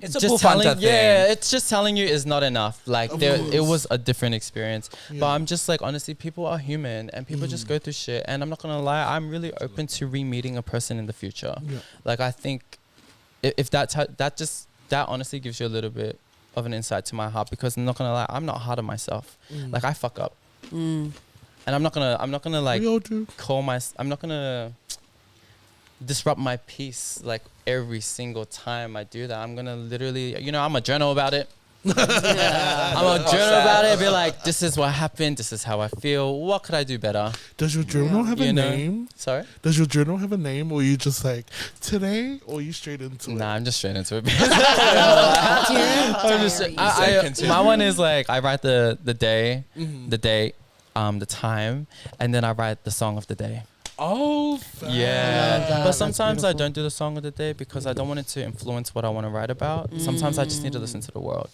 It's a just Bufanta telling, thing. it's just telling you is not enough. Like, Of it course. was a different experience. Yeah. But I'm just like, honestly, people are human and people just go through shit. And I'm not gonna lie, I'm really open to re-meeting a person in the future. Yeah. Like, I think if that honestly gives you a little bit of an insight to my heart, because I'm not gonna lie, I'm not hard on myself. Like, I fuck up. And I'm not gonna like We all do. I'm not gonna disrupt my peace like every single time I do that. I'm gonna literally, I'm a journal about it. I'm a journal about it. Be like, this is what happened. This is how I feel. What could I do better? Does your journal have a name? Sorry? Does your journal have a name, or you just like today, or you straight into it? Nah, I'm just straight into it. My one is like I write the day, the date, the time, and then I write the song of the day. Oh, yeah. But sometimes I don't do the song of the day because I don't want it to influence what I want to write about. Sometimes I just need to listen to the world.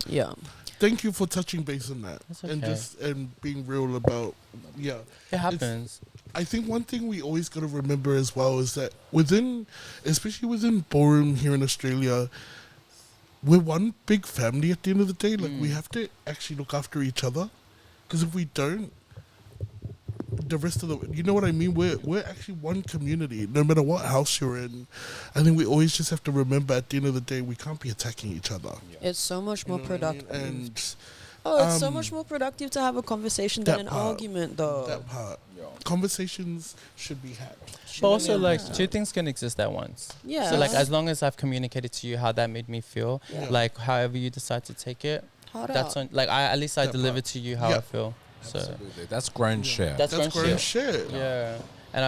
Yeah. Thank you for touching base on that. That's okay. and being real about It happens. I think one thing we always got to remember as well is that especially within ballroom here in Australia, we're one big family at the end of the day. Like we have to actually look after each other, because if we don't, the rest of you know what I mean? We're actually one community, no matter what house you're in. I think we always just have to remember at the end of the day, we can't be attacking each other. It's so much more productive. And it's so much more productive to have a conversation than an argument, though. That part. Conversations should be had. But also, like, two things can exist at once. Yeah. So, like, as long as I've communicated to you how that made me feel, like, however you decide to take it, that's on. Like, at least I delivered to you how I feel. So absolutely, that's grown shit. That's grown shit. Yeah, and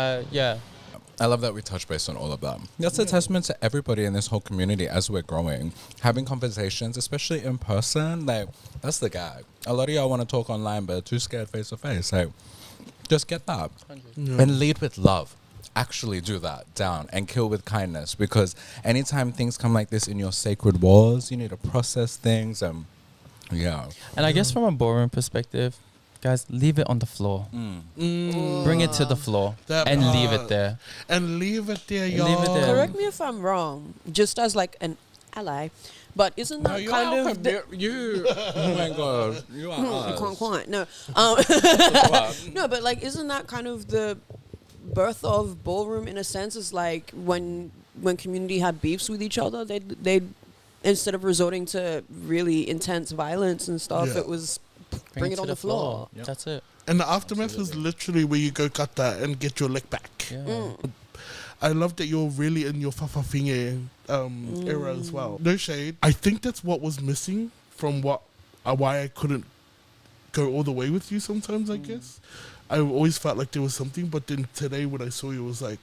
I love that we touch base on all of that. That's a testament to everybody in this whole community as we're growing. Having conversations, especially in person, like, that's the gag. A lot of y'all want to talk online, but are too scared face to face. Like, just get that. And lead with love. Actually do that down and kill with kindness, because anytime things come like this in your sacred walls, you need to process things and I guess from a ballroom perspective, guys, leave it on the floor. Bring it to the floor and leave it there. And leave it there, y'all. Leave it there. Correct me if I'm wrong, just as like an ally, but isn't that kind of you? Oh my god, you are. You can't quite no. No, but like, isn't that kind of the birth of ballroom in a sense? Is like when community had beefs with each other, they instead of resorting to really intense violence and stuff, it was bring it on the floor. Yep. That's it. And the aftermath is literally where you go cut that and get your lick back. I love that you're really in your fafafinge era as well. No shade. I think that's what was missing from why I couldn't go all the way with you sometimes, I guess. I always felt like there was something, but then today when I saw you, it was like,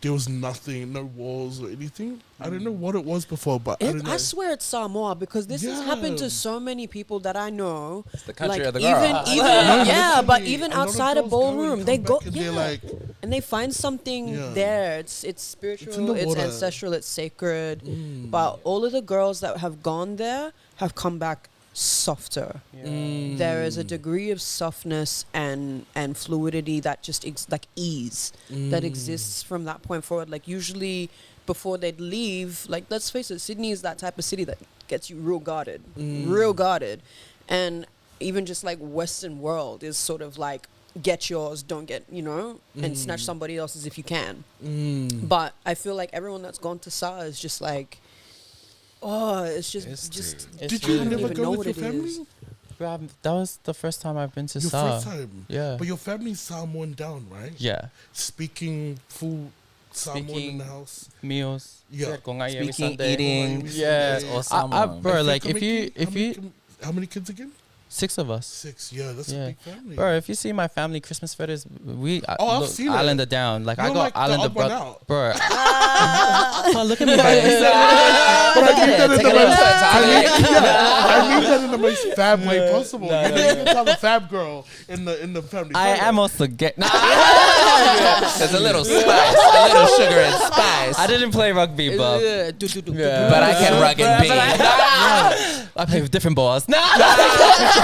there was nothing, no walls or anything. I don't know what it was before, but I don't know. I swear it's Samoa, because this has happened to so many people that I know. It's the country like of the girl. But even outside of ballroom, they go and they find something there. It's spiritual, it's ancestral, it's sacred. But all of the girls that have gone there have come back softer. There is a degree of softness and fluidity that just like ease that exists from that point forward. Like usually before they'd leave, like let's face it, Sydney is that type of city that gets you real guarded, and even just like Western world is sort of like get yours, don't get, and snatch somebody else's if you can. But I feel like everyone that's gone to SAR is just like, it's just. Did you never go with your family? That was the first time I've been to Your SAR. first time? Yeah. But your family's Samoan down, right? Yeah. Speaking full Samoan in the house. Meals. Yeah. Speaking, eating. Yeah. Or Samoan. Bro, like if you how many kids again? 6 of us. 6, that's a big family. Bro, if you see my family Christmas photos, I've seen Islander it. down. Like You're I got like the Islander odd one brother. out. Bro. Oh, look at me, guys. I mean that in the most fab way possible. You can tell the fab girl in the family. I am also gay. There's a little spice, a little sugar and spice. I didn't play rugby, but but I can rug and beat. I play with different balls. No.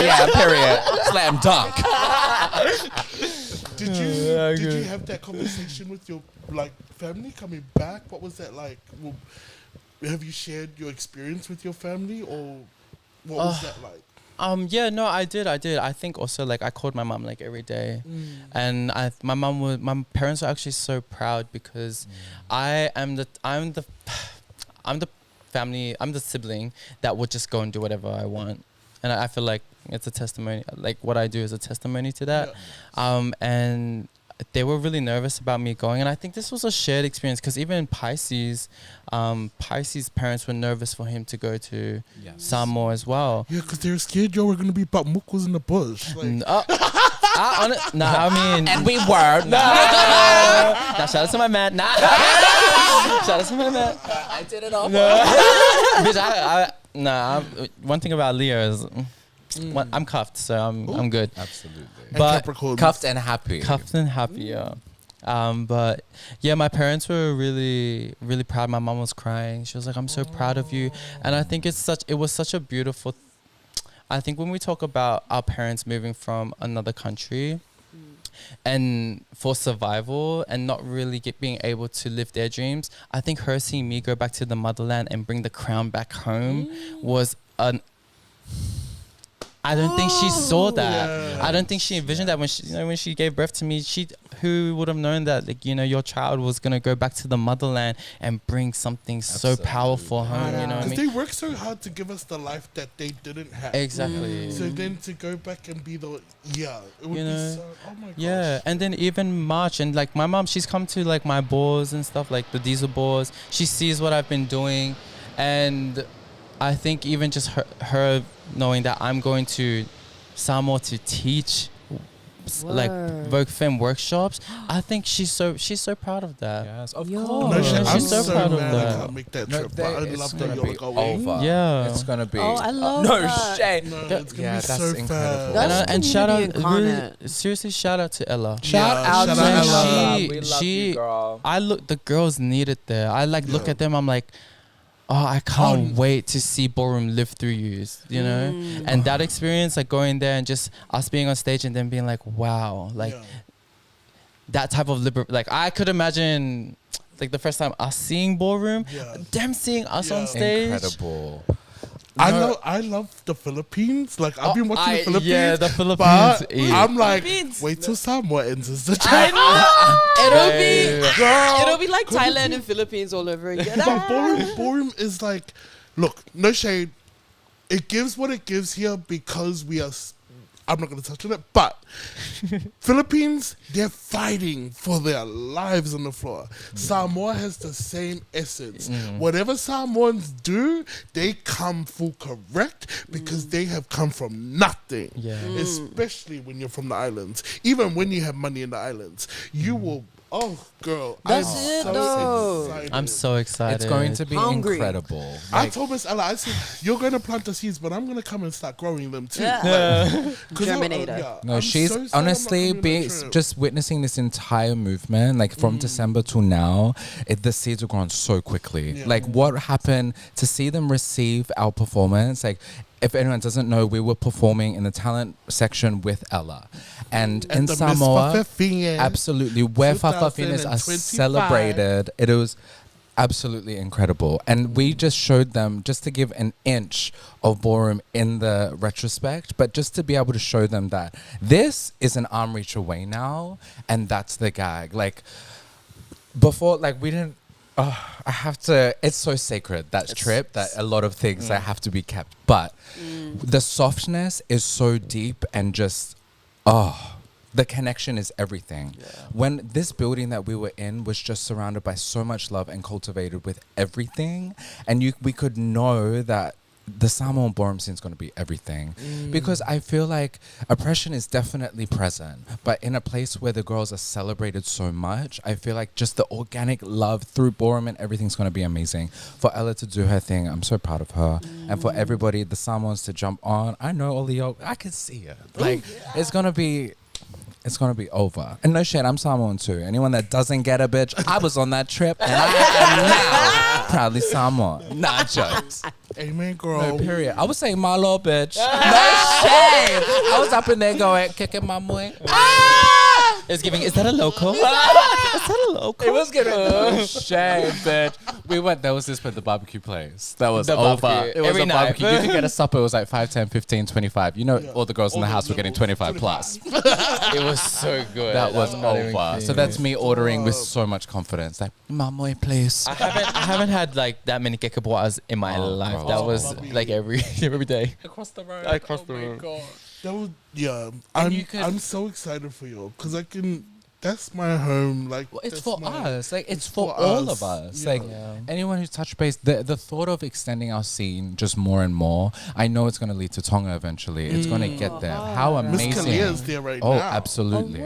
Yeah, period. Slam dunk. Did you have that conversation with your family coming back? What was that like? Have you shared your experience with your family, or what was that like? Yeah, no, I did. I think also like I called my mom like every day, and my parents are actually so proud because I'm the family, I'm the sibling that would just go and do whatever I want. And I feel like it's a testimony. Like what I do is a testimony to that. And they were really nervous about me going, and I think this was a shared experience because even Pisces parents were nervous for him to go to Samoa as well. Yeah, because they were scared y'all were going to be muckles in the bush. Like. I mean, And we were. nah, shout out to my man. Nah, shout out to my man. I did it all. Bitch, one thing about Leo is I'm cuffed, so I'm good. Absolutely. But Cuffed and happy. cuffed and happy, yeah. But yeah, my parents were really, really proud. My mom was crying. She was like, "I'm so proud of you," and I think it was such a beautiful. I think when we talk about our parents moving from another country and for survival and not really being able to live their dreams, I think her seeing me go back to the motherland and bring the crown back home was I don't think she saw that. Yeah. I don't think she envisioned that when she gave birth to me. Who would have known that your child was gonna go back to the motherland and bring something so powerful home? You know what I Because mean? they worked so hard to give us the life that they didn't have. Exactly. So then to go back and be it would be so, oh my gosh. Yeah, and then even March, and like my mom, she's come to like my balls and stuff, like the diesel balls. She sees what I've been doing, and I think even just her knowing that I'm going to Samoa to teach like Vogue Femme workshops, I think she's so proud of that. Yes, of Yo. course. No, shit, she's I'm so so proud of mad I that. can't make that No, trip, but I it's love gonna that be you're going. over. Yeah. It's gonna be. Oh, I love no that. shade. No, it's gonna Yeah, be that's so incredible. fab. That's And shout out, community really, incarnate. seriously, shout out to Ella. Shout Yeah, out shout to out Ella. Ella. We love you, girl. The girls need it there. I look Yeah. at them, I'm like, oh, I can't wait to see ballroom live through you, you know? And that experience, like going there and just us being on stage and then being like, wow, like that type of like I could imagine like the first time us seeing ballroom, them seeing us on stage. Incredible. I love the Philippines. Like I've been watching the Philippines. Yeah, the Philippines. But I'm like, wait till Samoa enters the chat. It'll be like Thailand and Philippines all over again. But ballroom is like, look, no shade. It gives what it gives here because we are. I'm not going to touch on it, but Philippines, they're fighting for their lives on the floor. Samoa has the same essence. Whatever Samoans do, they come full correct because they have come from nothing. Yeah. Especially when you're from the islands. Even when you have money in the islands, you will. Oh, girl. That's I'm it, so though. excited. I'm so excited. It's going to be Hungry. incredible. I told Miss Ella, I said, you're going to plant the seeds, but I'm going to come and start growing them too. Yeah. Like, 'cause Germinator. No, I'm she's so sad honestly I'm not coming on that trip. just witnessing this entire movement, like from December to now. The seeds have grown so quickly. Yeah. Like what happened to see them receive our performance? Like, if anyone doesn't know, we were performing in the talent section with Ella, and in the Miss Samoa, Fafafine. absolutely, where Fafafinas are 2025. celebrated. It was absolutely incredible, and we just showed them just to give an inch of ballroom in the retrospect, but just to be able to show them that this is an arm reach away now, and that's the gag. Like before, like we didn't. I have to. It's so sacred, that trip, that a lot of things that have to be kept. But the softness is so deep, and just the connection is everything. When this building that we were in was just surrounded by so much love and cultivated with everything, and we could know that the Samoan ballroom scene is going to be everything, because I feel like oppression is definitely present, but in a place where the girls are celebrated so much, I feel like just the organic love through ballroom and everything's going to be amazing. For Ella to do her thing, I'm so proud of her, and for everybody, the Samoans to jump on. I know Olio, I can see it. Like it's gonna be over. And no shit, I'm Samoan too. Anyone that doesn't get a bitch, I was on that trip and I am now proudly Samoan. Not jokes. Amen, girl. No, period. I was saying my little bitch. No shade. I was up in there going, kicking my boy. It was giving. Is that a local? Is that a local? It was getting shame, bitch. We went. There was this at the barbecue place. That was The over. barbecue. It was Every a night. barbecue. You could get a supper. It was like 5, 10, 15, 25. You know, all the girls in the house were getting 25 plus. It was so good. That was I'm not even over. kidding. So that's me ordering with so much confidence. Like, Mamoy, please. I haven't had like that many kekaboas in my life. bro. That was like every day. Across the road. Across the road. God. That was, yeah. you could- I'm so excited for you because I can. That's my home. Like Well, it's that's for my- us. Like it's it's for for all us. of us. Yeah. Like Yeah. anyone who's touched base, the thought of extending our scene just more and more. I know it's going to lead to Tonga eventually. It's going to get there. How Miss amazing! Kalia's there right Oh, now. absolutely.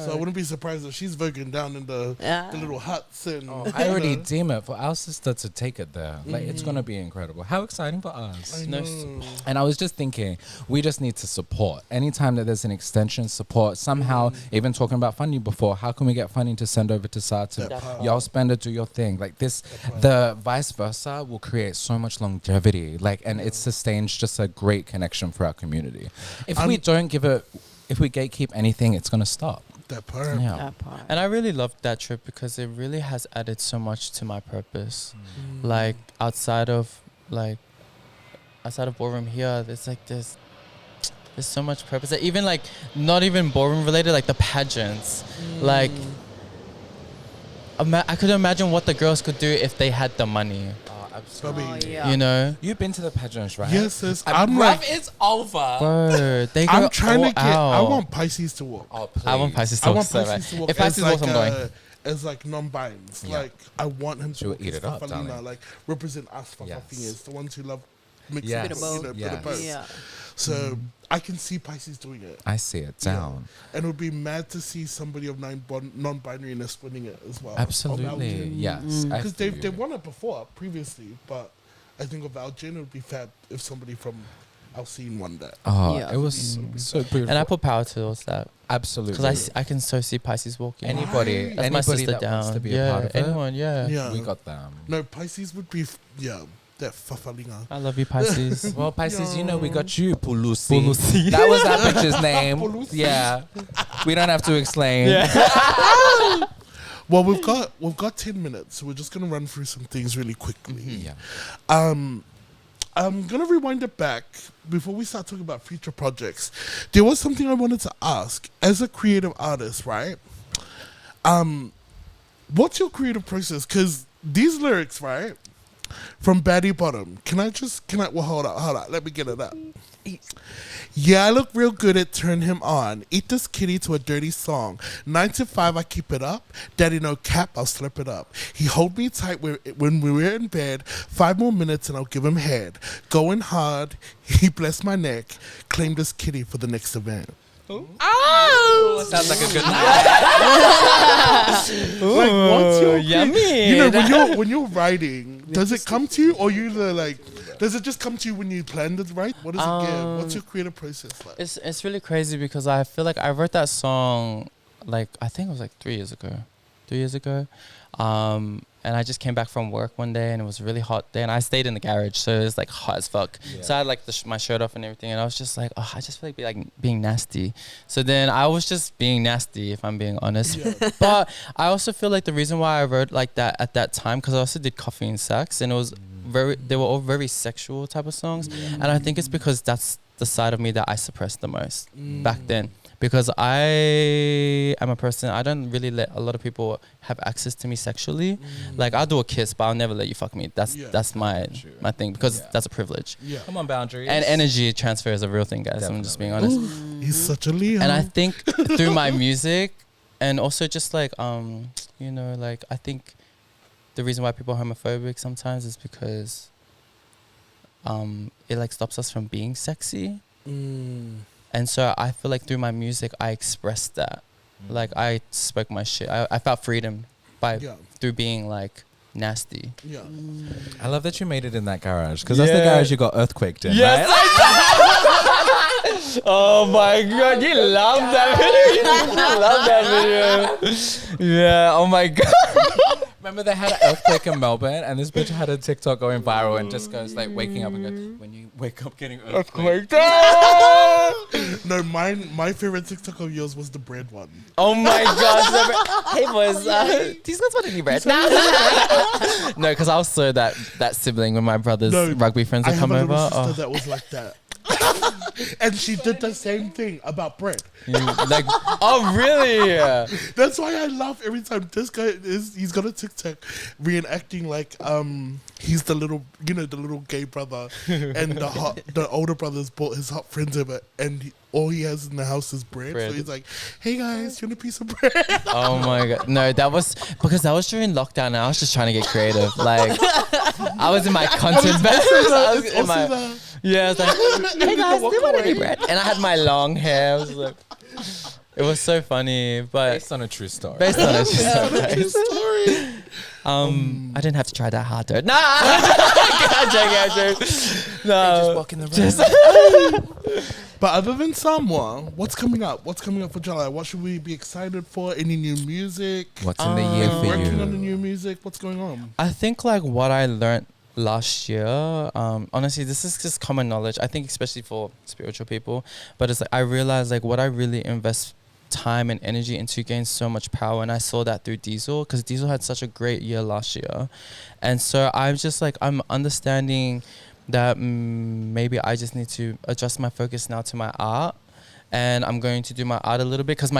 So I wouldn't be surprised if she's voguing down in the little huts and. I already deem it for our sister to take it there. Like it's going to be incredible. How exciting for us! I No, know. And I was just thinking, we just need to support. Anytime that there's an extension, support. Somehow, even talking about funding before, how can we get funding to send over to SATA? That part. Y'all spend it, do your thing. Like this, the vice versa will create so much longevity. Like, and it sustains just a great connection for our community. If we don't give it, if we gatekeep anything, it's going to stop. That part. Yeah. That part. And I really loved that trip because it really has added so much to my purpose. Like outside of ballroom here, there's so much purpose. Like, even like not even ballroom related, like the pageants. Like I could imagine what the girls could do if they had the money. Probably. You know, You've been to the pageants, right? Yes, sis. And I'm bruv, like, it's over. bro, they go I'm trying to all get. I out. want Pisces to walk. Oh, I want Pisces I to want walk so bad. Pisces to walk. If Pisces walks, I'm going. As like non-binds. Yeah. Like I want him to She'll walk eat as it up, Fafalina, darling. like represent us for Yes. is the ones who love mixing Yes. bit of both. Yes. Bit of both. Yeah. So I can see Pisces doing it. I see it down. And it would be mad to see somebody of non-binariness winning it as well. Absolutely. Yes. I Because feel they've you. won it before, previously. But I think of Algin, it would be fab if somebody from Alcine won that. Oh, Yeah. it was so beautiful. And I put power towards that Absolutely. because I can so see Pisces walking. Anybody, That's anybody my sister that down. wants to be yeah, a part of anyone. Yeah. Yeah. we got them. No, Pisces would be, that Fafalina. I love you, Pisces. Well, Pisces, you know we got you, Pulusi. Pulusi. That was our bitch's name. Pulusi. Yeah, we don't have to explain. Well, we've got 10 minutes, so we're just gonna run through some things really quickly. Yeah. I'm gonna rewind it back before we start talking about future projects. There was something I wanted to ask. As a creative artist, right? What's your creative process? Because these lyrics, right, from Baddie Bottom. Well, hold on. Let me get it up. Yeah, I look real good at Turn Him On. Eat this kitty to a dirty song. 9 to 5, I keep it up. Daddy, no cap, I'll slip it up. He hold me tight when we were in bed. 5 more minutes and I'll give him head. Going hard, he blessed my neck. Claim this kitty for the next event. Oh, sounds like a good night. Like, what's your yummy. You know, when you're writing, does it come to you, or you like? Does it just come to you when you plan to write? What does it give? What's your creative process like? It's really crazy because I feel like I wrote that song like I think it was like 3 years ago. 3 years ago. And I just came back from work one day and it was a really hot day and I stayed in the garage, so it was like hot as fuck. Yeah. So I had like my shirt off and everything and I was just like, oh, I just feel like being nasty. So then I was just being nasty, if I'm being honest. Yeah. But I also feel like the reason why I wrote like that at that time, because I also did Coffee and Sex and it was they were all very sexual type of songs. And I think it's because that's the side of me that I suppressed the most back then. Because I am a person, I don't really let a lot of people have access to me sexually. Like, I'll do a kiss, but I'll never let you fuck me. That's my thing, because that's a privilege. Yeah. Come on, boundaries. And energy transfer is a real thing, guys. I'm just being honest. He's such a Leo. And I think through my music, and also just like, you know, like, I think the reason why people are homophobic sometimes is because it like stops us from being sexy. And so I feel like through my music, I expressed that. Like, I spoke my shit. I felt freedom through being, like, nasty. Yeah. I love that you made it in that garage, because that's the garage you got earthquaked in, Yes, right? Oh my god, you love that video. You love that video. Yeah, oh my god. Remember they had an earthquake in Melbourne, and this bitch had a TikTok going viral, and just goes like waking up and goes, when you wake up getting earthquake. No, my favorite TikTok of yours was the bread one. Oh my gosh. Hey boys, these guys want any bread? No, because I was so that sibling when my brother's rugby friends would come over. I have a little sister that was like that. And she did the same thing about bread. Like, oh really? That's why I laugh every time this guy he's got a TikTok reenacting like he's the little the little gay brother and the older brother's brought his hot friends over and all he has in the house is bread. So he's like, hey guys, you want a piece of bread? Oh my god. No, that was because that was during lockdown and I was just trying to get creative. Like I was in my content bag. I was like, hey guys, do you want any bread? And I had my long hair. I was like, it was so funny, but Based on a true story. based on a true story. I didn't have to try that hard though. Nah, I'm joking. No, Just walk in the room. But other than Samoa, what's coming up? What's coming up for July? What should we be excited for? Any new music? What's in the year for Working on the you? new music? What's going on? I think like what I learned last year, honestly, this is just common knowledge. I think especially for spiritual people, but it's like I realized like what I really invest time and energy into gains so much power, and I saw that through Diesel because Diesel had such a great year last year, and so I'm just like I'm understanding that maybe I just need to adjust my focus now to my art. And I'm going to do my art a little bit because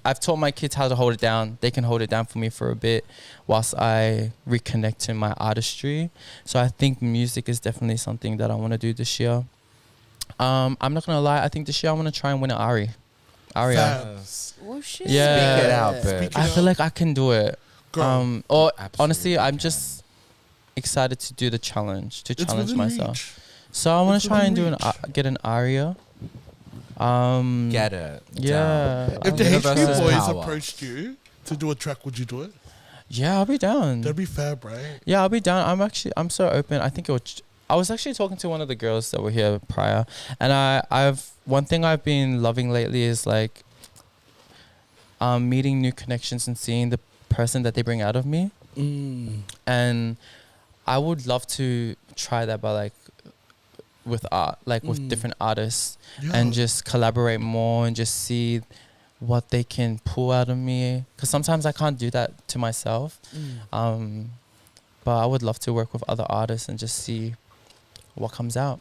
I've taught my kids how to hold it down. They can hold it down for me for a bit whilst I reconnect to my artistry. So I think music is definitely something that I want to do this year. I'm not going to lie. I think this year I want to try and win an aria. Yes. Oh shit. Yeah. Speak it out, bitch. I feel like I can do it. Girl, Or Absolutely honestly, I'm can. just excited to do the challenge, to it's challenge within myself. reach. So I want It's to try and within get an aria. Get it. Yeah. Down. If the Universe HP is Boys power. approached you to do a track, would you do it? Yeah, I'll be down. That'd be fab, right? Yeah, I'll be down. I'm so open. I think I was actually talking to one of the girls that were here prior, and I've one thing I've been loving lately is like meeting new connections and seeing the person that they bring out of me. And I would love to try that by like with art, like with different artists, and just collaborate more and just see what they can pull out of me, because sometimes I can't do that to myself. But I would love to work with other artists and just see what comes out.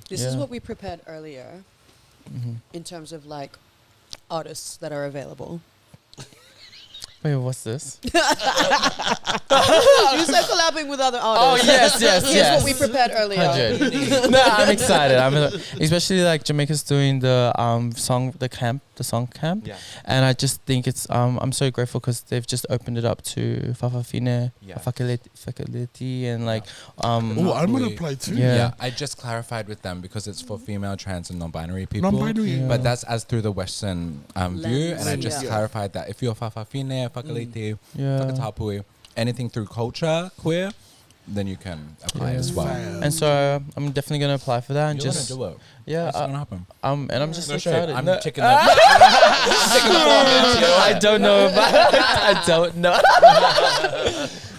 This is Yeah. what we prepared earlier in terms of like artists that are available. Wait, what's this? You said collabing with other artists. Here's what we prepared earlier. 100. No, I'm excited. Especially like Jamaica's doing the song camp, Yeah. and I just think it's I'm so grateful because they've just opened it up to Fafafine, Yeah. faculty, and like Oh, I'm gonna we- apply too. Yeah. Yeah, I just clarified with them because it's for female, trans, and non-binary people. Non-binary. Yeah. But that's as through the Western view, and I just Yeah. clarified that if you're Fafafine, Fakaliti, yeah. Takatapui, anything through culture, queer, then you can apply Yeah. as well. And so I'm definitely gonna apply for that and You're just gonna do it. yeah. It's gonna happen. And I'm just No shade. excited. I'm No- checking that. I don't know about I don't know.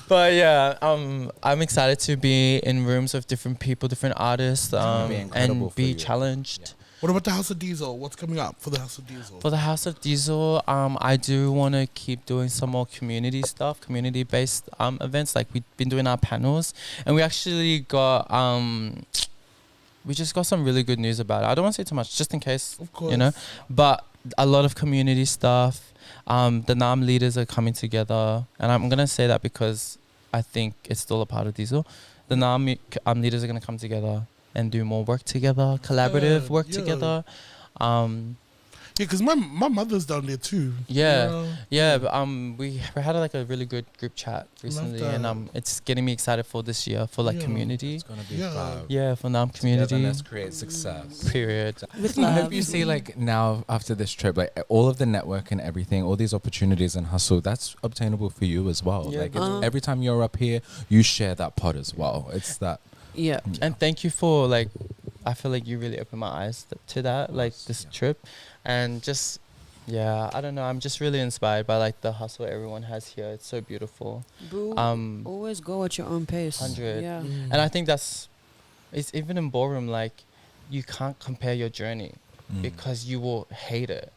But yeah, I'm excited to be in rooms with different people, different artists, gonna be incredible and for be you. challenged. What about the House of Diesel? What's coming up for the House of Diesel? For the House of Diesel, I do want to keep doing some more community stuff, community-based events. Like we've been doing our panels, and we actually got we just got some really good news about it. I don't want to say too much, just in case, Of course. you know. But a lot of community stuff. The Naarm leaders are coming together, and I'm gonna say that because I think it's still a part of Diesel. The Naarm leaders are gonna come together and do more work together, collaborative work yeah. together. Yeah, because my mother's down there too. Yeah. You know? Yeah, but we had like a really good group chat recently, and that. it's getting me excited for this year for like Yeah. community. It's gonna be Yeah. fab. Yeah, for Naarm community. Let's create success. Period. With I love. hope you see like now after this trip, like all of the network and everything, all these opportunities and hustle, that's obtainable for you as well. Yeah. Like it's, every time you're up here, you share that pod as well. It's that. Yeah. And thank you for like, I feel like you really opened my eyes to that, like this Yeah. trip, and just Yeah, I don't know. I'm just really inspired by like the hustle everyone has here. It's so beautiful. Boo, always go at your own pace. 100. Yeah. And I think it's even in ballroom, like you can't compare your journey because you will hate it.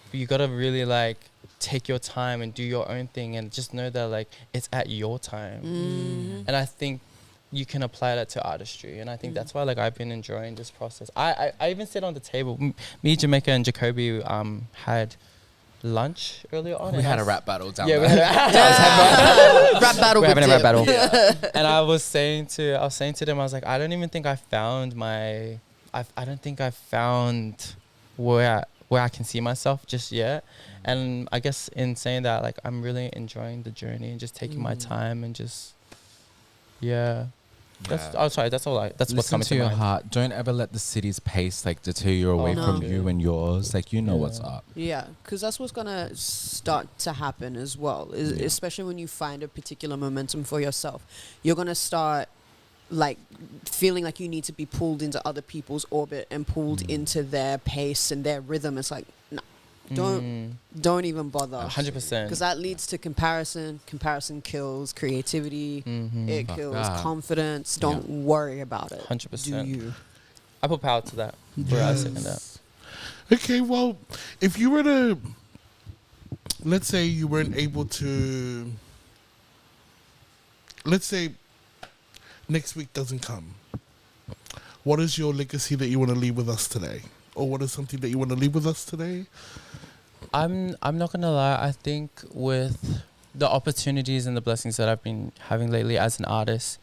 But you gotta really like take your time and do your own thing and just know that like it's at your time. And I think you can apply that to artistry, and I think that's why like I've been enjoying this process. I even sit on the table. Me, Jamaica, and Jacoby had lunch earlier on. We had a rap battle down Yeah, there. we had a Rap battle. We're with having a rap Dip. battle. And I was saying to them, I was like, I don't even think I found I don't think I found where I can see myself just yet. And I guess in saying that, like I'm really enjoying the journey and just taking my time and just That's what's Listen coming to to your mind. heart. Don't ever let the city's pace like deter you away No. from you and yours. Like you know what's up. Yeah, because that's what's gonna start to happen as well. Especially when you find a particular momentum for yourself, you're gonna start like feeling like you need to be pulled into other people's orbit and pulled into their pace and their rhythm. It's like, no, don't even bother. 100%. Because that leads to comparison. Comparison kills creativity. It kills that. confidence. Don't worry about it. 100%. Do you? I put power to that. I second that. Okay, well, if you were to, let's say you weren't able to, let's say next week doesn't come, what is your legacy that you want to leave with us today? Or what is something that you want to leave with us today? I'm not gonna lie. I think with the opportunities and the blessings that I've been having lately as an artist,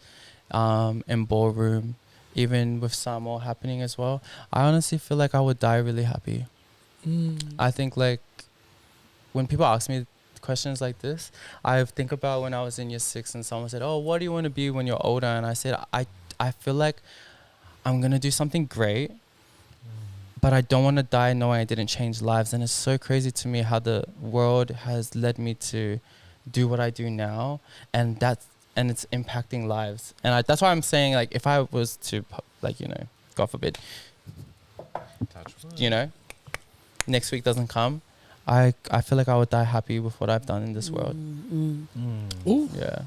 in ballroom, even with Samoa happening as well, I honestly feel like I would die really happy. I think like when people ask me questions like this, I think about when I was in year 6 and someone said, "Oh, what do you want to be when you're older?" And I said, I feel like I'm gonna do something great. But I don't want to die knowing I didn't change lives. And it's so crazy to me how the world has led me to do what I do now. And it's impacting lives. And that's why I'm saying, like, if I was to, like, you know, God forbid, you know, next week doesn't come, I feel like I would die happy with what I've done in this world. Ooh. Yeah.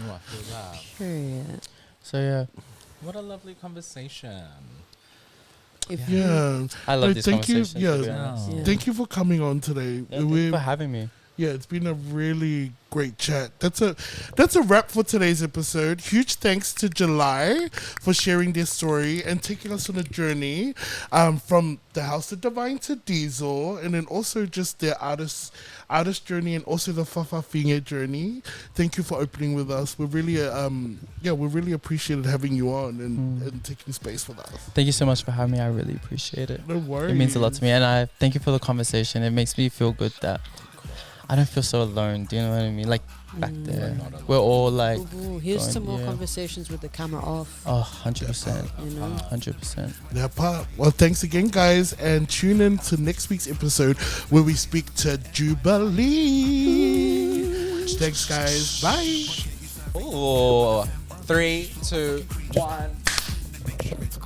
Oh, I feel that. Period. So, yeah. What a lovely conversation. Yeah. I love No, these thank you. conversations. Yeah. To be honest. Yeah. Thank you for coming on today. Yeah, thank you for having me. Yeah, it's been a really great chat. That's a wrap for today's episode. Huge thanks to JULAI for sharing their story and taking us on a journey from the House of Divine to Diesel, and then also just their artist journey and also the Fafafinge journey. Thank you for opening with us. We're really we really appreciated having you on and taking space with us. Thank you so much for having me. I really appreciate it. No worries. It means a lot to me, and I thank you for the conversation. It makes me feel good that I don't feel so alone. Do you know what I mean? Like back there, we're all like. Ooh, here's going- some more yeah. conversations with the camera off. Oh, 100%. You know. 100%. Yeah, part. Well, thanks again, guys, and tune in to next week's episode where we speak to Jubilee. Thanks, guys. Bye. Oh, 3, 2, 1.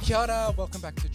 Kia ora. Welcome back to